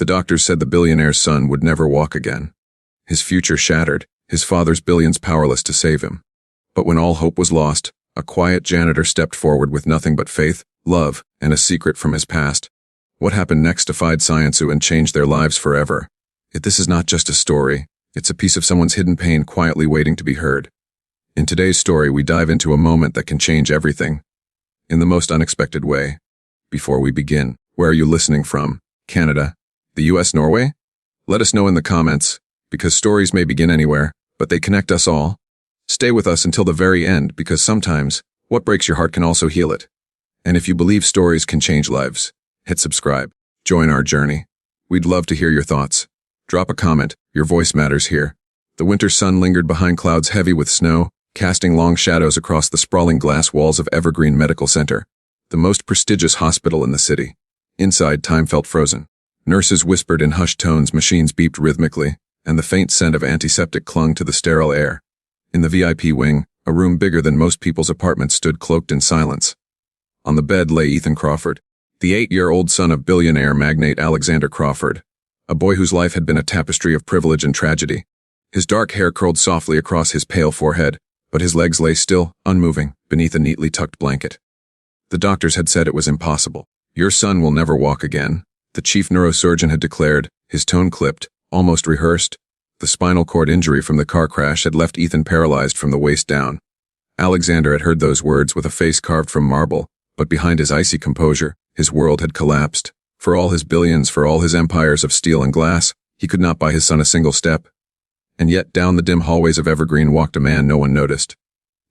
The doctors said the billionaire's son would never walk again. His future shattered, his father's billions powerless to save him. But when all hope was lost, a quiet janitor stepped forward with nothing but faith, love, and a secret from his past. What happened next defied science and changed their lives forever. This is not just a story, it's a piece of someone's hidden pain quietly waiting to be heard. In today's story, we dive into a moment that can change everything, in the most unexpected way. Before we begin, where are you listening from? Canada? The US, Norway? Let us know in the comments, because stories may begin anywhere, but they connect us all. Stay with us until the very end, because sometimes, what breaks your heart can also heal it. And if you believe stories can change lives, hit subscribe. Join our journey. We'd love to hear your thoughts. Drop a comment, your voice matters here. The winter sun lingered behind clouds heavy with snow, casting long shadows across the sprawling glass walls of Evergreen Medical Center, the most prestigious hospital in the city. Inside, time felt frozen. Nurses whispered in hushed tones, machines beeped rhythmically, and the faint scent of antiseptic clung to the sterile air. In the VIP wing, a room bigger than most people's apartments stood cloaked in silence. On the bed lay Ethan Crawford, the 8-year-old son of billionaire magnate Alexander Crawford, a boy whose life had been a tapestry of privilege and tragedy. His dark hair curled softly across his pale forehead, but his legs lay still, unmoving, beneath a neatly tucked blanket. The doctors had said it was impossible. "Your son will never walk again," the chief neurosurgeon had declared, his tone clipped, almost rehearsed. The spinal cord injury from the car crash had left Ethan paralyzed from the waist down. Alexander had heard those words with a face carved from marble, but behind his icy composure, his world had collapsed. For all his billions, for all his empires of steel and glass, he could not buy his son a single step. And yet, down the dim hallways of Evergreen walked a man no one noticed.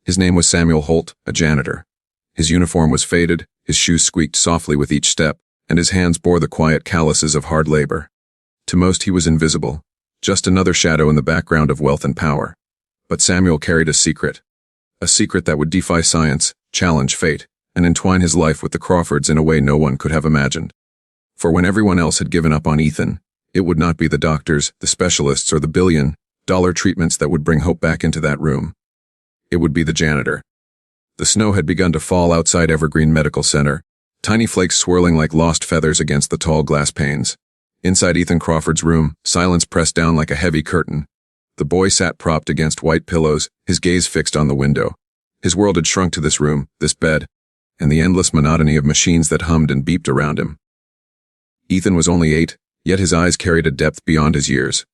His name was Samuel Holt, a janitor. His uniform was faded, his shoes squeaked softly with each step, and his hands bore the quiet calluses of hard labor. To most he was invisible, just another shadow in the background of wealth and power. But Samuel carried a secret that would defy science, challenge fate, and entwine his life with the Crawfords in a way no one could have imagined. For when everyone else had given up on Ethan, it would not be the doctors, the specialists, or the billion-dollar treatments that would bring hope back into that room. It would be the janitor. The snow had begun to fall outside Evergreen Medical Center, tiny flakes swirling like lost feathers against the tall glass panes. Inside Ethan Crawford's room, silence pressed down like a heavy curtain. The boy sat propped against white pillows, his gaze fixed on the window. His world had shrunk to this room, this bed, and the endless monotony of machines that hummed and beeped around him. Ethan was only 8, yet his eyes carried a depth beyond his years.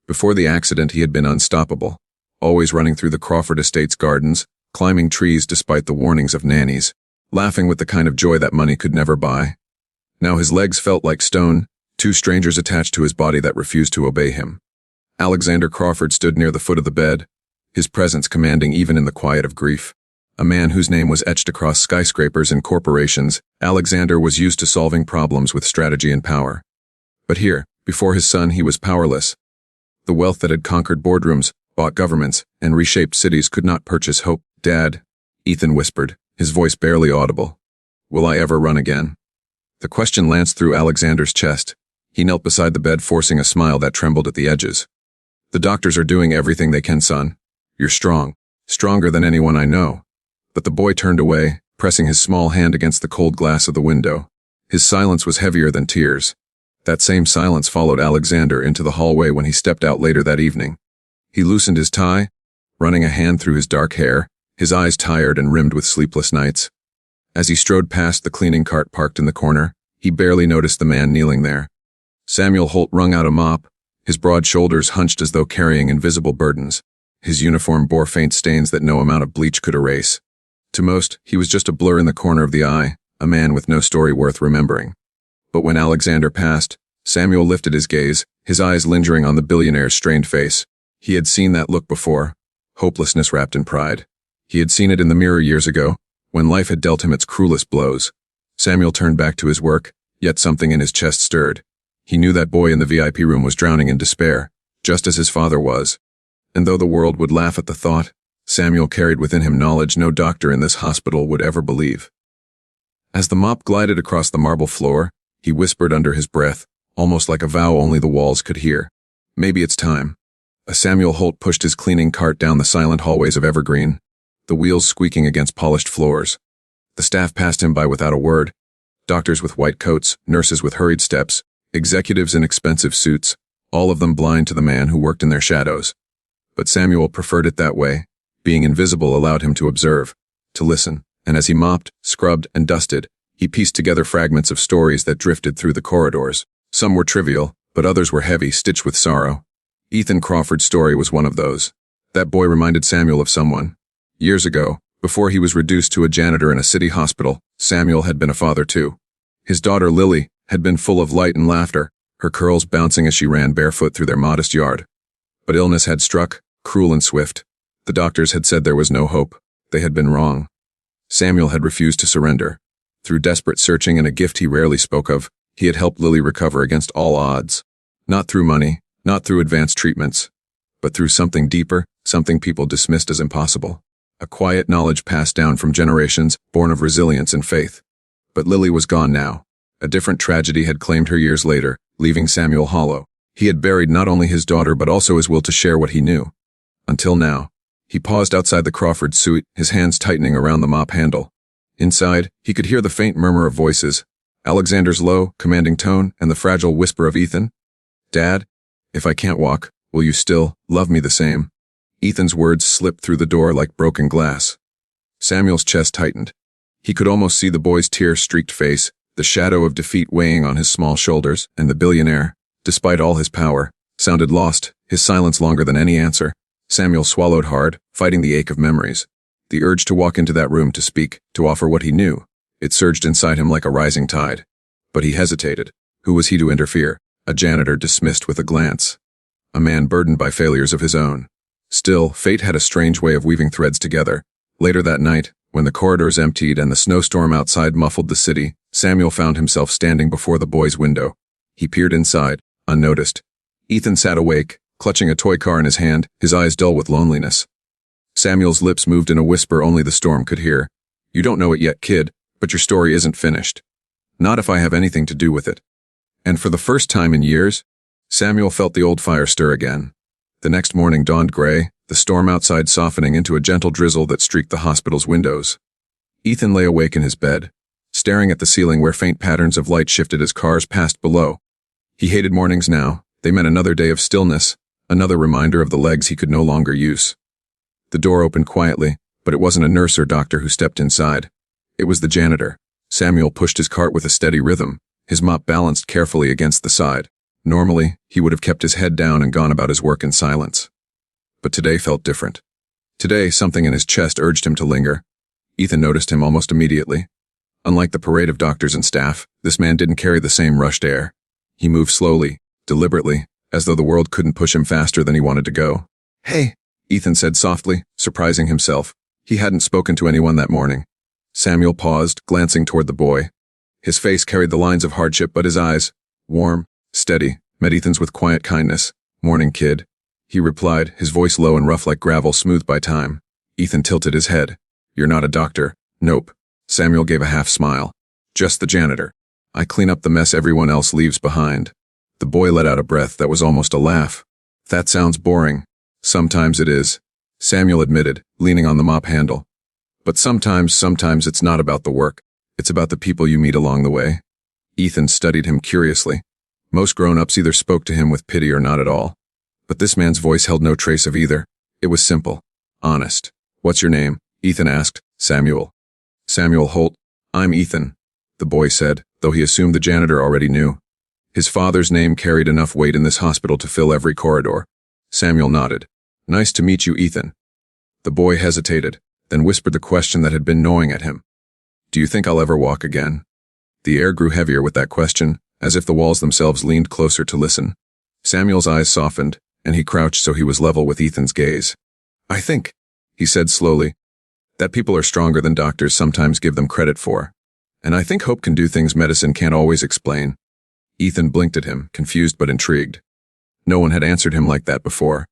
Before the accident, he had been unstoppable, always running through the Crawford estate's gardens, climbing trees despite the warnings of nannies, laughing with the kind of joy that money could never buy. Now his legs felt like stone, two strangers attached to his body that refused to obey him. Alexander Crawford stood near the foot of the bed, his presence commanding even in the quiet of grief. A man whose name was etched across skyscrapers and corporations, Alexander was used to solving problems with strategy and power. But here, before his son, he was powerless. The wealth that had conquered boardrooms, bought governments, and reshaped cities could not purchase hope. "Dad," Ethan whispered, his voice barely audible. "Will I ever run again?" The question lanced through Alexander's chest. He knelt beside the bed, forcing a smile that trembled at the edges. "The doctors are doing everything they can, son. You're strong, stronger than anyone I know." But the boy turned away, pressing his small hand against the cold glass of the window. His silence was heavier than tears. That same silence followed Alexander into the hallway when he stepped out later that evening. He loosened his tie, running a hand through his dark hair, his eyes tired and rimmed with sleepless nights. As he strode past the cleaning cart parked in the corner, he barely noticed the man kneeling there. Samuel Holt wrung out a mop, his broad shoulders hunched as though carrying invisible burdens. His uniform bore faint stains that no amount of bleach could erase. To most, he was just a blur in the corner of the eye, a man with no story worth remembering. But when Alexander passed, Samuel lifted his gaze, his eyes lingering on the billionaire's strained face. He had seen that look before, hopelessness wrapped in pride. He had seen it in the mirror years ago, when life had dealt him its cruelest blows. Samuel turned back to his work, yet something in his chest stirred. He knew that boy in the VIP room was drowning in despair, just as his father was. And though the world would laugh at the thought, Samuel carried within him knowledge no doctor in this hospital would ever believe. As the mop glided across the marble floor, he whispered under his breath, almost like a vow only the walls could hear. "Maybe it's time." Samuel Holt pushed his cleaning cart down the silent hallways of Evergreen, the wheels squeaking against polished floors. The staff passed him by without a word. Doctors with white coats, nurses with hurried steps, executives in expensive suits, all of them blind to the man who worked in their shadows. But Samuel preferred it that way. Being invisible allowed him to observe, to listen, and as he mopped, scrubbed, and dusted, he pieced together fragments of stories that drifted through the corridors. Some were trivial, but others were heavy, stitched with sorrow. Ethan Crawford's story was one of those. That boy reminded Samuel of someone. Years ago, before he was reduced to a janitor in a city hospital, Samuel had been a father too. His daughter Lily had been full of light and laughter, her curls bouncing as she ran barefoot through their modest yard. But illness had struck, cruel and swift. The doctors had said there was no hope. They had been wrong. Samuel had refused to surrender. Through desperate searching and a gift he rarely spoke of, he had helped Lily recover against all odds. Not through money, not through advanced treatments, but through something deeper, something people dismissed as impossible. A quiet knowledge passed down from generations, born of resilience and faith. But Lily was gone now. A different tragedy had claimed her years later, leaving Samuel hollow. He had buried not only his daughter but also his will to share what he knew. Until now. He paused outside the Crawford suite, his hands tightening around the mop handle. Inside, he could hear the faint murmur of voices, Alexander's low, commanding tone, and the fragile whisper of Ethan. "Dad, if I can't walk, will you still love me the same?" Ethan's words slipped through the door like broken glass. Samuel's chest tightened. He could almost see the boy's tear-streaked face, the shadow of defeat weighing on his small shoulders, and the billionaire, despite all his power, sounded lost, his silence longer than any answer. Samuel swallowed hard, fighting the ache of memories. The urge to walk into that room to speak, to offer what he knew. It surged inside him like a rising tide. But he hesitated. Who was he to interfere? A janitor dismissed with a glance. A man burdened by failures of his own. Still, fate had a strange way of weaving threads together. Later that night, when the corridors emptied and the snowstorm outside muffled the city, Samuel found himself standing before the boy's window. He peered inside, unnoticed. Ethan sat awake, clutching a toy car in his hand, his eyes dull with loneliness. Samuel's lips moved in a whisper only the storm could hear. "You don't know it yet, kid, but your story isn't finished. Not if I have anything to do with it." And for the first time in years, Samuel felt the old fire stir again. The next morning dawned gray, the storm outside softening into a gentle drizzle that streaked the hospital's windows. Ethan lay awake in his bed, staring at the ceiling where faint patterns of light shifted as cars passed below. He hated mornings now. They meant another day of stillness, another reminder of the legs he could no longer use. The door opened quietly, but it wasn't a nurse or doctor who stepped inside. It was the janitor. Samuel pushed his cart with a steady rhythm, his mop balanced carefully against the side. Normally, he would have kept his head down and gone about his work in silence. But today felt different. Today, something in his chest urged him to linger. Ethan noticed him almost immediately. Unlike the parade of doctors and staff, this man didn't carry the same rushed air. He moved slowly, deliberately, as though the world couldn't push him faster than he wanted to go. "Hey," Ethan said softly, surprising himself. He hadn't spoken to anyone that morning. Samuel paused, glancing toward the boy. His face carried the lines of hardship, but his eyes, warm, steady, met Ethan's with quiet kindness. "Morning, kid," he replied, his voice low and rough like gravel smoothed by time. Ethan tilted his head. "You're not a doctor." "Nope." Samuel gave a half smile. "Just the janitor. I clean up the mess everyone else leaves behind." The boy let out a breath that was almost a laugh. "That sounds boring." "Sometimes it is," Samuel admitted, leaning on the mop handle. "But sometimes it's not about the work. It's about the people you meet along the way." Ethan studied him curiously. Most grown-ups either spoke to him with pity or not at all. But this man's voice held no trace of either. It was simple, honest. "What's your name?" Ethan asked. "Samuel." "Samuel Holt." "I'm Ethan," the boy said, though he assumed the janitor already knew. His father's name carried enough weight in this hospital to fill every corridor. Samuel nodded. "Nice to meet you, Ethan." The boy hesitated, then whispered the question that had been gnawing at him. "Do you think I'll ever walk again?" The air grew heavier with that question, as if the walls themselves leaned closer to listen. Samuel's eyes softened, and he crouched so he was level with Ethan's gaze. "I think," he said slowly, "that people are stronger than doctors sometimes give them credit for. And I think hope can do things medicine can't always explain." Ethan blinked at him, confused but intrigued. No one had answered him like that before.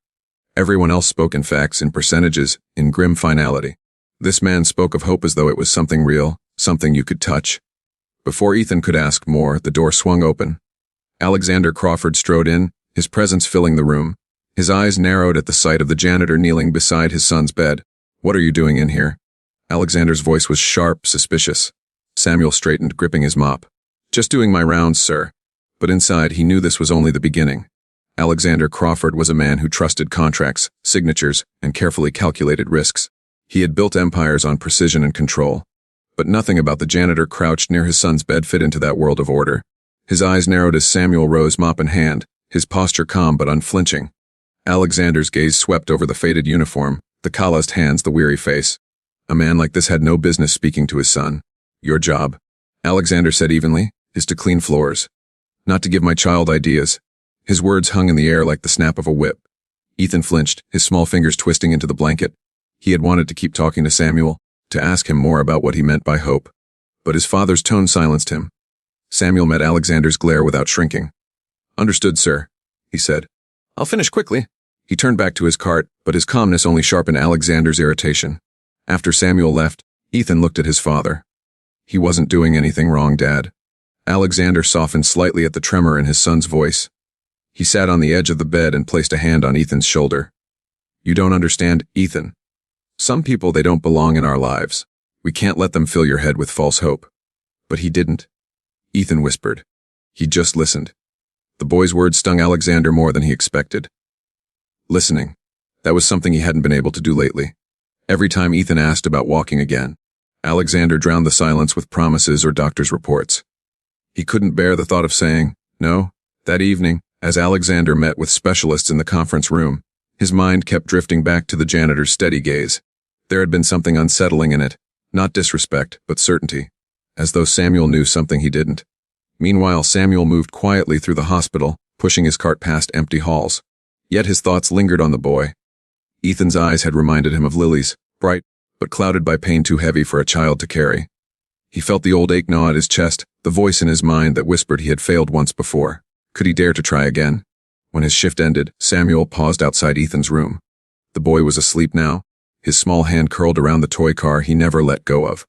Everyone else spoke in facts, in percentages, in grim finality. This man spoke of hope as though it was something real, something you could touch. Before Ethan could ask more, the door swung open. Alexander Crawford strode in, his presence filling the room. His eyes narrowed at the sight of the janitor kneeling beside his son's bed. "What are you doing in here?" Alexander's voice was sharp, suspicious. Samuel straightened, gripping his mop. "Just doing my rounds, sir. But inside, he knew this was only the beginning. Alexander Crawford was a man who trusted contracts, signatures, and carefully calculated risks. He had built empires on precision and control. But nothing about the janitor crouched near his son's bed fit into that world of order. His eyes narrowed as Samuel rose, mop in hand, his posture calm but unflinching. Alexander's gaze swept over the faded uniform, the calloused hands, the weary face. A man like this had no business speaking to his son. Your job, Alexander said evenly, is to clean floors. Not to give my child ideas. His words hung in the air like the snap of a whip. Ethan flinched, his small fingers twisting into the blanket. He had wanted to keep talking to Samuel, to ask him more about what he meant by hope. But his father's tone silenced him. Samuel met Alexander's glare without shrinking. Understood, sir, he said. I'll finish quickly. He turned back to his cart, but his calmness only sharpened Alexander's irritation. After Samuel left, Ethan looked at his father. He wasn't doing anything wrong, Dad. Alexander softened slightly at the tremor in his son's voice. He sat on the edge of the bed and placed a hand on Ethan's shoulder. You don't understand, Ethan. Some people, they don't belong in our lives. We can't let them fill your head with false hope. But he didn't. Ethan whispered. He just listened. The boy's words stung Alexander more than he expected. Listening. That was something he hadn't been able to do lately. Every time Ethan asked about walking again, Alexander drowned the silence with promises or doctor's reports. He couldn't bear the thought of saying, no. That evening, as Alexander met with specialists in the conference room, his mind kept drifting back to the janitor's steady gaze. There had been something unsettling in it, not disrespect, but certainty, as though Samuel knew something he didn't. Meanwhile, Samuel moved quietly through the hospital, pushing his cart past empty halls. Yet his thoughts lingered on the boy. Ethan's eyes had reminded him of Lily's, bright, but clouded by pain too heavy for a child to carry. He felt the old ache gnaw at his chest, the voice in his mind that whispered he had failed once before. Could he dare to try again? When his shift ended, Samuel paused outside Ethan's room. The boy was asleep now, his small hand curled around the toy car he never let go of.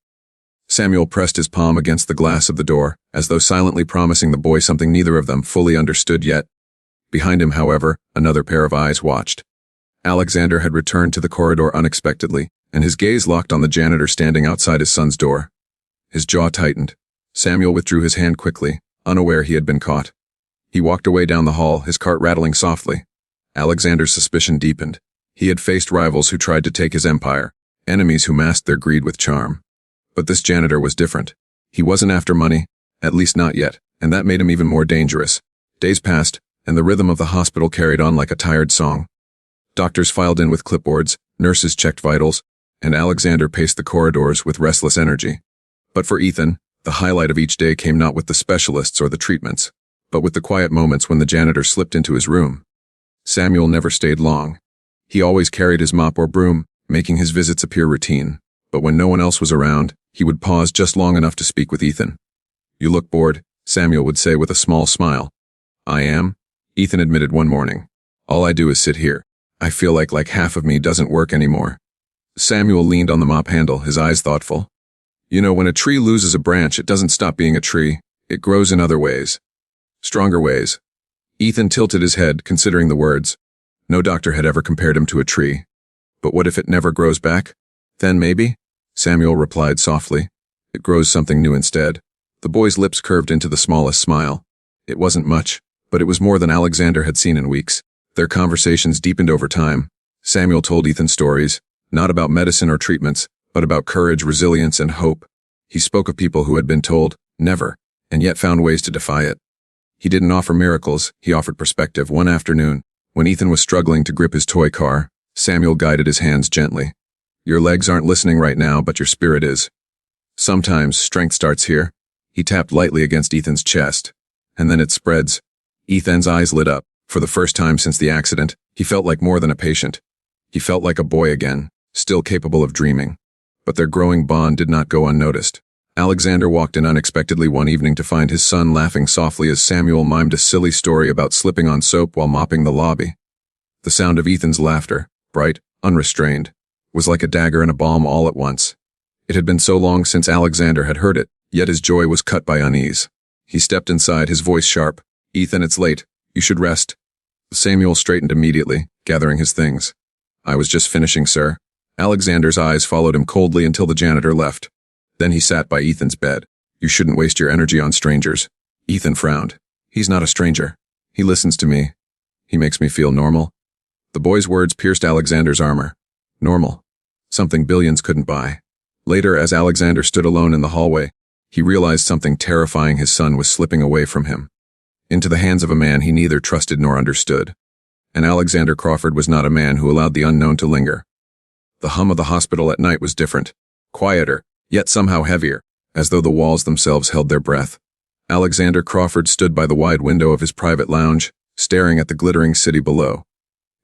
Samuel pressed his palm against the glass of the door, as though silently promising the boy something neither of them fully understood yet. Behind him, however, another pair of eyes watched. Alexander had returned to the corridor unexpectedly, and his gaze locked on the janitor standing outside his son's door. His jaw tightened. Samuel withdrew his hand quickly, unaware he had been caught. He walked away down the hall, his cart rattling softly. Alexander's suspicion deepened. He had faced rivals who tried to take his empire, enemies who masked their greed with charm. But this janitor was different. He wasn't after money, at least not yet, and that made him even more dangerous. Days passed, and the rhythm of the hospital carried on like a tired song. Doctors filed in with clipboards, nurses checked vitals, and Alexander paced the corridors with restless energy. But for Ethan, the highlight of each day came not with the specialists or the treatments, but with the quiet moments when the janitor slipped into his room. Samuel never stayed long. He always carried his mop or broom, making his visits appear routine. But when no one else was around, he would pause just long enough to speak with Ethan. You look bored, Samuel would say with a small smile. I am, Ethan admitted one morning. All I do is sit here. I feel like half of me doesn't work anymore. Samuel leaned on the mop handle, his eyes thoughtful. You know, when a tree loses a branch, it doesn't stop being a tree. It grows in other ways. Stronger ways. Ethan tilted his head, considering the words. No doctor had ever compared him to a tree. But what if it never grows back? Then maybe, Samuel replied softly. It grows something new instead. The boy's lips curved into the smallest smile. It wasn't much, but it was more than Alexander had seen in weeks. Their conversations deepened over time. Samuel told Ethan stories, not about medicine or treatments, but about courage, resilience, and hope. He spoke of people who had been told, never, and yet found ways to defy it. He didn't offer miracles, he offered perspective. One afternoon, when Ethan was struggling to grip his toy car, Samuel guided his hands gently. Your legs aren't listening right now, but your spirit is. Sometimes strength starts here. He tapped lightly against Ethan's chest, and then it spreads. Ethan's eyes lit up. For the first time since the accident, he felt like more than a patient. He felt like a boy again, still capable of dreaming. But their growing bond did not go unnoticed. Alexander walked in unexpectedly one evening to find his son laughing softly as Samuel mimed a silly story about slipping on soap while mopping the lobby. The sound of Ethan's laughter, bright, unrestrained, was like a dagger and a balm all at once. It had been so long since Alexander had heard it, yet his joy was cut by unease. He stepped inside, his voice sharp. Ethan, it's late. You should rest. Samuel straightened immediately, gathering his things. I was just finishing, sir. Alexander's eyes followed him coldly until the janitor left. Then he sat by Ethan's bed. You shouldn't waste your energy on strangers. Ethan frowned. He's not a stranger. He listens to me. He makes me feel normal. The boy's words pierced Alexander's armor. Normal. Something billions couldn't buy. Later, as Alexander stood alone in the hallway, he realized something terrifying: his son was slipping away from him, into the hands of a man he neither trusted nor understood. And Alexander Crawford was not a man who allowed the unknown to linger. The hum of the hospital at night was different, quieter, yet somehow heavier, as though the walls themselves held their breath. Alexander Crawford stood by the wide window of his private lounge, staring at the glittering city below.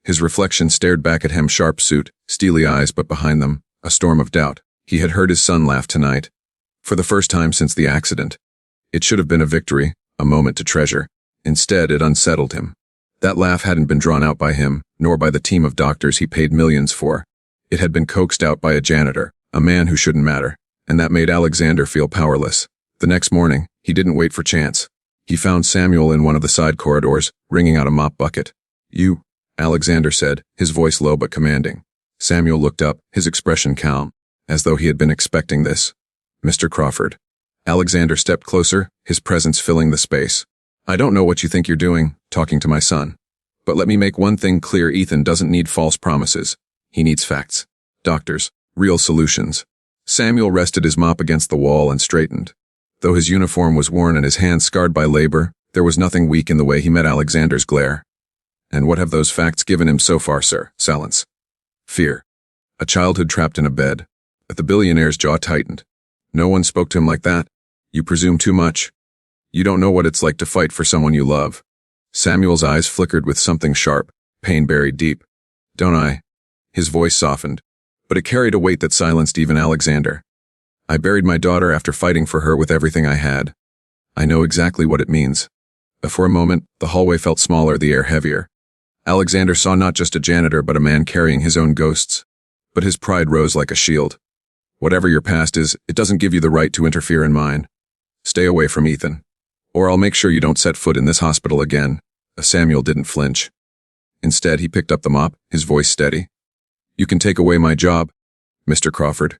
His reflection stared back at him, sharp suit, steely eyes, but behind them, a storm of doubt. He had heard his son laugh tonight, for the first time since the accident. It should have been a victory, a moment to treasure. Instead, it unsettled him. That laugh hadn't been drawn out by him, nor by the team of doctors he paid millions for. It had been coaxed out by a janitor, a man who shouldn't matter, and that made Alexander feel powerless. The next morning, he didn't wait for chance. He found Samuel in one of the side corridors, wringing out a mop bucket. "You," Alexander said, his voice low but commanding. Samuel looked up, his expression calm, as though he had been expecting this. "Mr. Crawford." Alexander stepped closer, his presence filling the space. "I don't know what you think you're doing, talking to my son. But let me make one thing clear: Ethan doesn't need false promises. He needs facts. Doctors. Real solutions." Samuel rested his mop against the wall and straightened. Though his uniform was worn and his hands scarred by labor, there was nothing weak in the way he met Alexander's glare. "And what have those facts given him so far, sir?" "Silence. Fear. A childhood trapped in a bed." The billionaire's jaw tightened. "No one spoke to him like that. You presume too much. You don't know what it's like to fight for someone you love." Samuel's eyes flickered with something sharp, pain buried deep. "Don't I?" His voice softened, but it carried a weight that silenced even Alexander. "I buried my daughter after fighting for her with everything I had. I know exactly what it means." For a moment, the hallway felt smaller, the air heavier. Alexander saw not just a janitor but a man carrying his own ghosts. But his pride rose like a shield. "Whatever your past is, it doesn't give you the right to interfere in mine. Stay away from Ethan, or I'll make sure you don't set foot in this hospital again." Samuel didn't flinch. Instead, he picked up the mop, his voice steady. "You can take away my job, Mr. Crawford,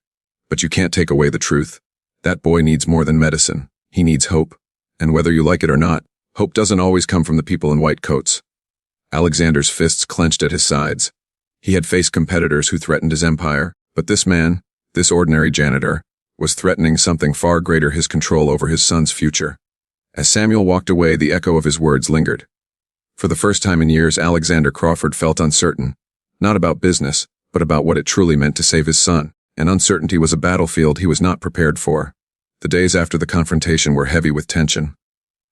but you can't take away the truth. That boy needs more than medicine. He needs hope. And whether you like it or not, hope doesn't always come from the people in white coats." Alexander's fists clenched at his sides. He had faced competitors who threatened his empire, but this man, this ordinary janitor, was threatening something far greater: his control over his son's future. As Samuel walked away, the echo of his words lingered. For the first time in years, Alexander Crawford felt uncertain, not about business, but about what it truly meant to save his son. And uncertainty was a battlefield he was not prepared for. The days after the confrontation were heavy with tension.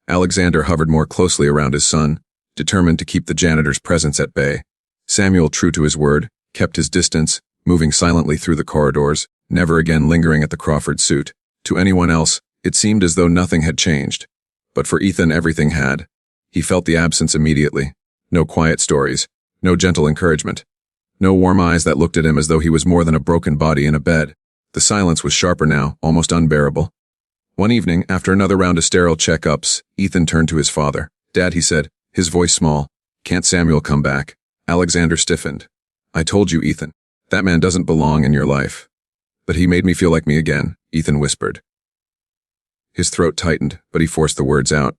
Alexander hovered more closely around his son, determined to keep the janitor's presence at bay. Samuel, true to his word, kept his distance, moving silently through the corridors, never again lingering at the Crawford suit. To anyone else, it seemed as though nothing had changed. But for Ethan, everything had. He felt the absence immediately. No quiet stories, no gentle encouragement. No warm eyes that looked at him as though he was more than a broken body in a bed. The silence was sharper now, almost unbearable. One evening, after another round of sterile checkups, Ethan turned to his father. "Dad," he said, his voice small, "can't Samuel come back?" Alexander stiffened. "I told you, Ethan. That man doesn't belong in your life." "But he made me feel like me again," Ethan whispered. His throat tightened, but he forced the words out.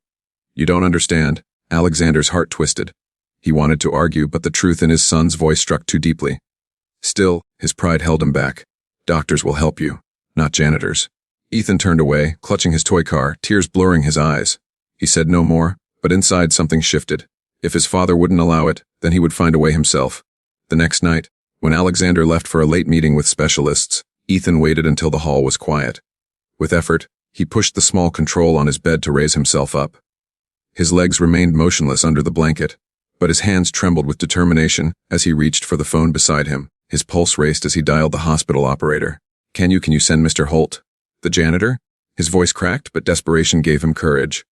"You don't understand." Alexander's heart twisted. He wanted to argue, but the truth in his son's voice struck too deeply. Still, his pride held him back. "Doctors will help you, not janitors." Ethan turned away, clutching his toy car, tears blurring his eyes. He said no more, but inside something shifted. If his father wouldn't allow it, then he would find a way himself. The next night, when Alexander left for a late meeting with specialists, Ethan waited until the hall was quiet. With effort, he pushed the small control on his bed to raise himself up. His legs remained motionless under the blanket, but his hands trembled with determination as he reached for the phone beside him. His pulse raced as he dialed the hospital operator. Can you send Mr. Holt?" "The janitor?" His voice cracked, but desperation gave him courage.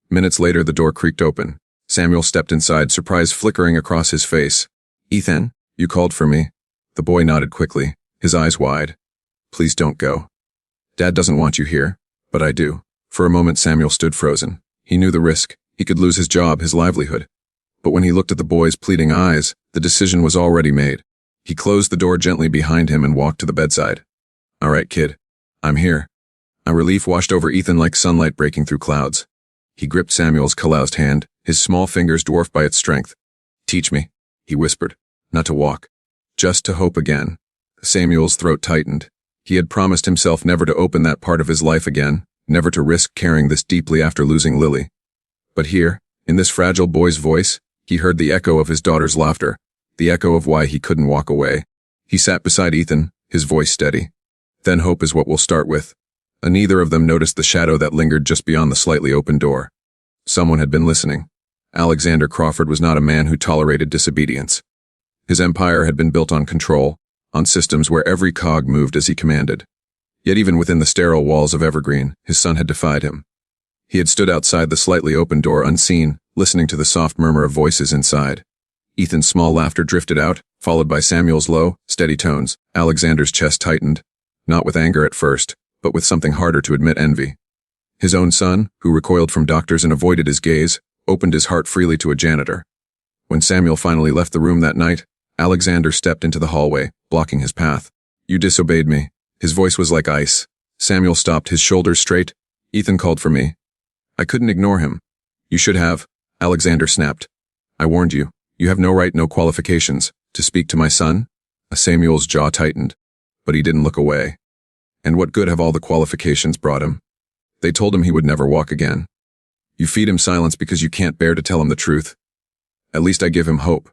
Minutes later, the door creaked open. Samuel stepped inside, surprise flickering across his face. "Ethan, you called for me?" The boy nodded quickly, his eyes wide. "Please don't go. Dad doesn't want you here, but I do." For a moment, Samuel stood frozen. He knew the risk. He could lose his job, his livelihood. But when he looked at the boy's pleading eyes, the decision was already made. He closed the door gently behind him and walked to the bedside. "All right, kid. I'm here." A relief washed over Ethan like sunlight breaking through clouds. He gripped Samuel's calloused hand, his small fingers dwarfed by its strength. "Teach me," he whispered. "Not to walk. Just to hope again." Samuel's throat tightened. He had promised himself never to open that part of his life again, never to risk caring this deeply after losing Lily. But here, in this fragile boy's voice, he heard the echo of his daughter's laughter, the echo of why he couldn't walk away. He sat beside Ethan, his voice steady. "Then hope is what we'll start with." And neither of them noticed the shadow that lingered just beyond the slightly open door. Someone had been listening. Alexander Crawford was not a man who tolerated disobedience. His empire had been built on control, on systems where every cog moved as he commanded. Yet even within the sterile walls of Evergreen, his son had defied him. He had stood outside the slightly open door unseen, listening to the soft murmur of voices inside. Ethan's small laughter drifted out, followed by Samuel's low, steady tones. Alexander's chest tightened, not with anger at first, but with something harder to admit, envy. His own son, who recoiled from doctors and avoided his gaze, opened his heart freely to a janitor. When Samuel finally left the room that night, Alexander stepped into the hallway, blocking his path. "You disobeyed me." His voice was like ice. Samuel stopped, his shoulders straight. "Ethan called for me. I couldn't ignore him." "You should have," Alexander snapped. "I warned you. You have no right, no qualifications, to speak to my son." Samuel's jaw tightened, but he didn't look away. And what good have all the qualifications brought him? They told him he would never walk again. You feed him silence because you can't bear to tell him the truth. At least I give him hope.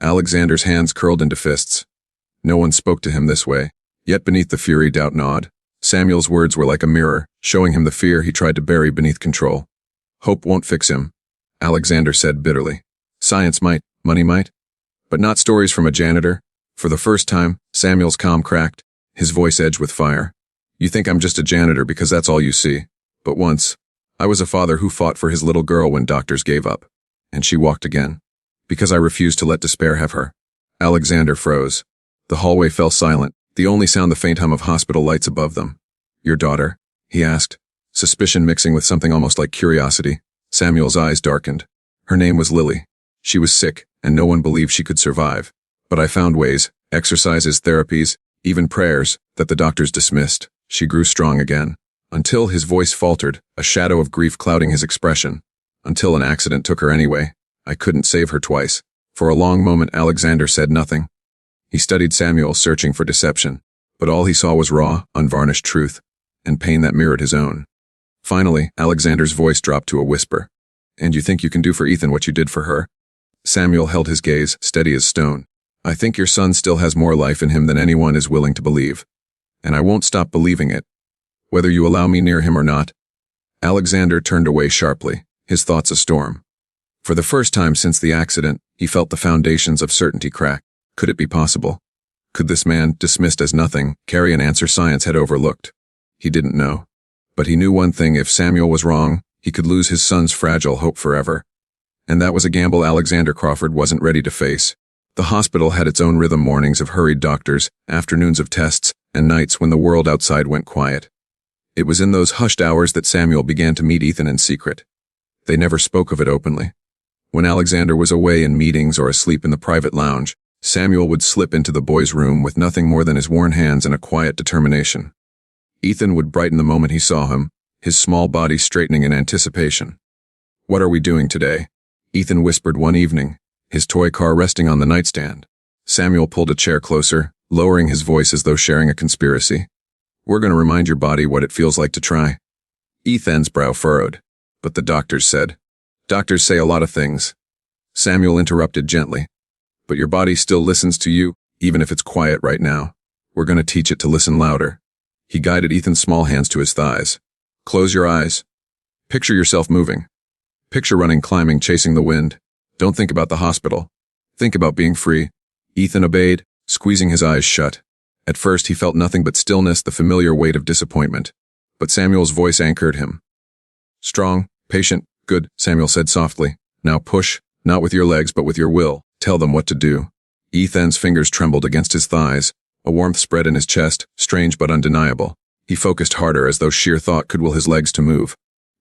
Alexander's hands curled into fists. No one spoke to him this way, yet beneath the fury doubt gnawed. Samuel's words were like a mirror, showing him the fear he tried to bury beneath control. "Hope won't fix him," Alexander said bitterly. "Science might, money might, but not stories from a janitor." For the first time, Samuel's calm cracked, his voice edged with fire. "You think I'm just a janitor because that's all you see. But once, I was a father who fought for his little girl when doctors gave up. And she walked again. Because I refused to let despair have her." Alexander froze. The hallway fell silent, the only sound the faint hum of hospital lights above them. "Your daughter?" he asked, suspicion mixing with something almost like curiosity. Samuel's eyes darkened. "Her name was Lily. She was sick, and no one believed she could survive. But I found ways, exercises, therapies, even prayers, that the doctors dismissed. She grew strong again. Until," his voice faltered, a shadow of grief clouding his expression. "Until an accident took her anyway. I couldn't save her twice." For a long moment Alexander said nothing. He studied Samuel, searching for deception, but all he saw was raw, unvarnished truth, and pain that mirrored his own. Finally, Alexander's voice dropped to a whisper. "And you think you can do for Ethan what you did for her?" Samuel held his gaze, steady as stone. "I think your son still has more life in him than anyone is willing to believe. And I won't stop believing it, whether you allow me near him or not." Alexander turned away sharply, his thoughts a storm. For the first time since the accident, he felt the foundations of certainty crack. Could it be possible? Could this man, dismissed as nothing, carry an answer science had overlooked? He didn't know. But he knew one thing: if Samuel was wrong, he could lose his son's fragile hope forever. And that was a gamble Alexander Crawford wasn't ready to face. The hospital had its own rhythm: mornings of hurried doctors, afternoons of tests, and nights when the world outside went quiet. It was in those hushed hours that Samuel began to meet Ethan in secret. They never spoke of it openly. When Alexander was away in meetings or asleep in the private lounge, Samuel would slip into the boy's room with nothing more than his worn hands and a quiet determination. Ethan would brighten the moment he saw him, his small body straightening in anticipation. "What are we doing today?" Ethan whispered one evening, his toy car resting on the nightstand. Samuel pulled a chair closer, lowering his voice as though sharing a conspiracy. "We're going to remind your body what it feels like to try." Ethan's brow furrowed. "But the doctors said." "Doctors say a lot of things," Samuel interrupted gently. "But your body still listens to you, even if it's quiet right now. We're going to teach it to listen louder." He guided Ethan's small hands to his thighs. "Close your eyes. Picture yourself moving. Picture running, climbing, chasing the wind. Don't think about the hospital. Think about being free." Ethan obeyed, squeezing his eyes shut. At first he felt nothing but stillness, the familiar weight of disappointment. But Samuel's voice anchored him. "Strong, patient, good," Samuel said softly. "Now push, not with your legs but with your will. Tell them what to do." Ethan's fingers trembled against his thighs. A warmth spread in his chest, strange but undeniable. He focused harder, as though sheer thought could will his legs to move.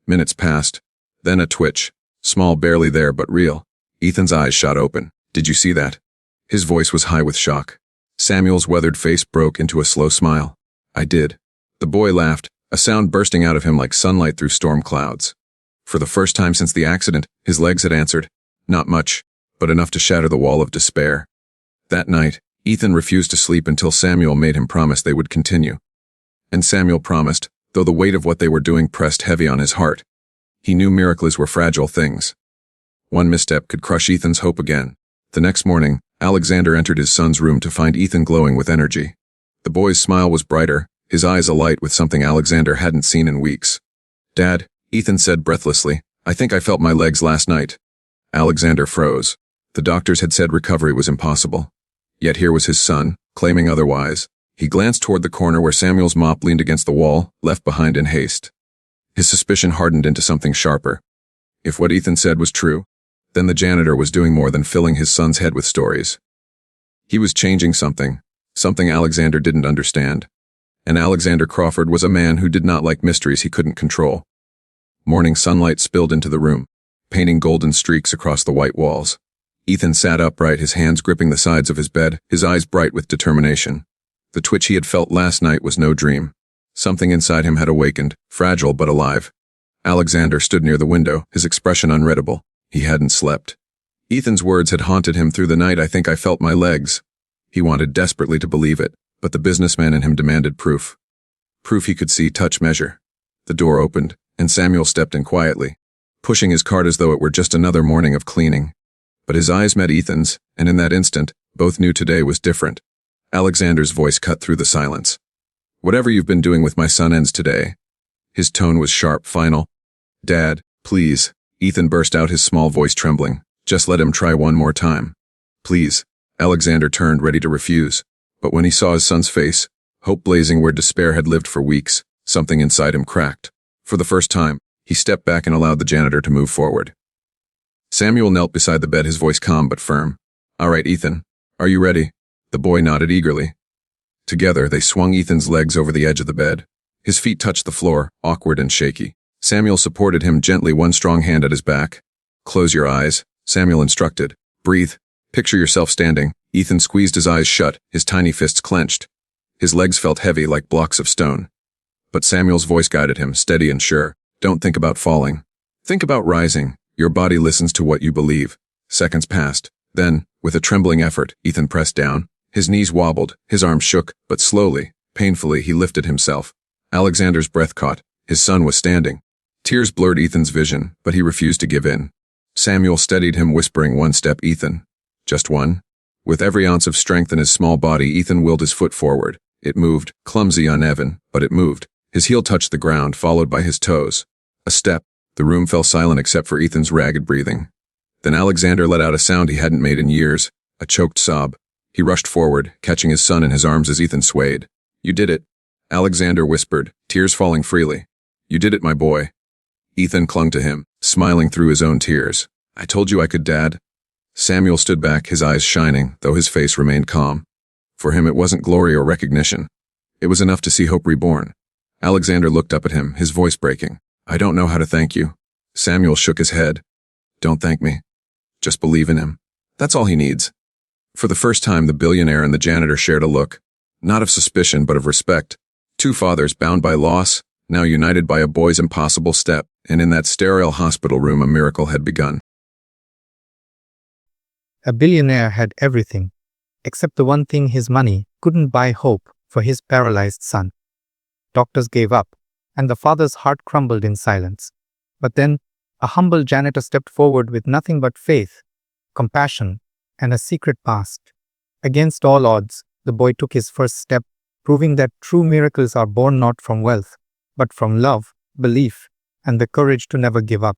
Minutes passed. Then a twitch. Small, barely there, but real. Ethan's eyes shot open. "Did you see that?" His voice was high with shock. Samuel's weathered face broke into a slow smile. "I did." The boy laughed, a sound bursting out of him like sunlight through storm clouds. For the first time since the accident, his legs had answered. Not much, but enough to shatter the wall of despair. That night, Ethan refused to sleep until Samuel made him promise they would continue. And Samuel promised, though the weight of what they were doing pressed heavy on his heart. He knew miracles were fragile things. One misstep could crush Ethan's hope again. The next morning, Alexander entered his son's room to find Ethan glowing with energy. The boy's smile was brighter, his eyes alight with something Alexander hadn't seen in weeks. "Dad," Ethan said breathlessly, "I think I felt my legs last night." Alexander froze. The doctors had said recovery was impossible. Yet here was his son, claiming otherwise. He glanced toward the corner where Samuel's mop leaned against the wall, left behind in haste. His suspicion hardened into something sharper. If what Ethan said was true, then the janitor was doing more than filling his son's head with stories. He was changing something Alexander didn't understand. And Alexander Crawford was a man who did not like mysteries he couldn't control. Morning sunlight spilled into the room, painting golden streaks across the white walls. Ethan sat upright, his hands gripping the sides of his bed, his eyes bright with determination. The twitch he had felt last night was no dream. Something inside him had awakened, fragile but alive. Alexander stood near the window, his expression unreadable. He hadn't slept. Ethan's words had haunted him through the night. "I think I felt my legs." He wanted desperately to believe it, but the businessman in him demanded proof. Proof he could see, touch, measure. The door opened, and Samuel stepped in quietly, pushing his cart as though it were just another morning of cleaning. But his eyes met Ethan's, and in that instant, both knew today was different. Alexander's voice cut through the silence. "Whatever you've been doing with my son ends today." His tone was sharp, final. "Dad, please." Ethan burst out, his small voice trembling. "Just let him try one more time. Please." Alexander turned, ready to refuse. But when he saw his son's face, hope blazing where despair had lived for weeks, something inside him cracked. For the first time, he stepped back and allowed the janitor to move forward. Samuel knelt beside the bed, his voice calm but firm. "All right, Ethan. Are you ready?" The boy nodded eagerly. Together, they swung Ethan's legs over the edge of the bed. His feet touched the floor, awkward and shaky. Samuel supported him gently, one strong hand at his back. "Close your eyes," Samuel instructed. "Breathe. Picture yourself standing." Ethan squeezed his eyes shut, his tiny fists clenched. His legs felt heavy like blocks of stone. But Samuel's voice guided him, steady and sure. "Don't think about falling. Think about rising. Your body listens to what you believe." Seconds passed. Then, with a trembling effort, Ethan pressed down. His knees wobbled, his arms shook, but slowly, painfully, he lifted himself. Alexander's breath caught. His son was standing. Tears blurred Ethan's vision, but he refused to give in. Samuel steadied him, whispering, "One step, Ethan. Just one." With every ounce of strength in his small body, Ethan willed his foot forward. It moved, clumsy, uneven, but it moved. His heel touched the ground, followed by his toes. A step. The room fell silent except for Ethan's ragged breathing. Then Alexander let out a sound he hadn't made in years, a choked sob. He rushed forward, catching his son in his arms as Ethan swayed. "You did it," Alexander whispered, tears falling freely. "You did it, my boy." Ethan clung to him, smiling through his own tears. "I told you I could, Dad." Samuel stood back, his eyes shining, though his face remained calm. For him it wasn't glory or recognition. It was enough to see hope reborn. Alexander looked up at him, his voice breaking. "I don't know how to thank you." Samuel shook his head. "Don't thank me. Just believe in him. That's all he needs." For the first time, the billionaire and the janitor shared a look, not of suspicion but of respect. Two fathers bound by loss, now united by a boy's impossible step, and in that sterile hospital room a miracle had begun. A billionaire had everything, except the one thing: his money couldn't buy hope for his paralyzed son. Doctors gave up, and the father's heart crumbled in silence. But then, a humble janitor stepped forward with nothing but faith, compassion, and a secret past. Against all odds, the boy took his first step, proving that true miracles are born not from wealth, but from love, belief, and the courage to never give up.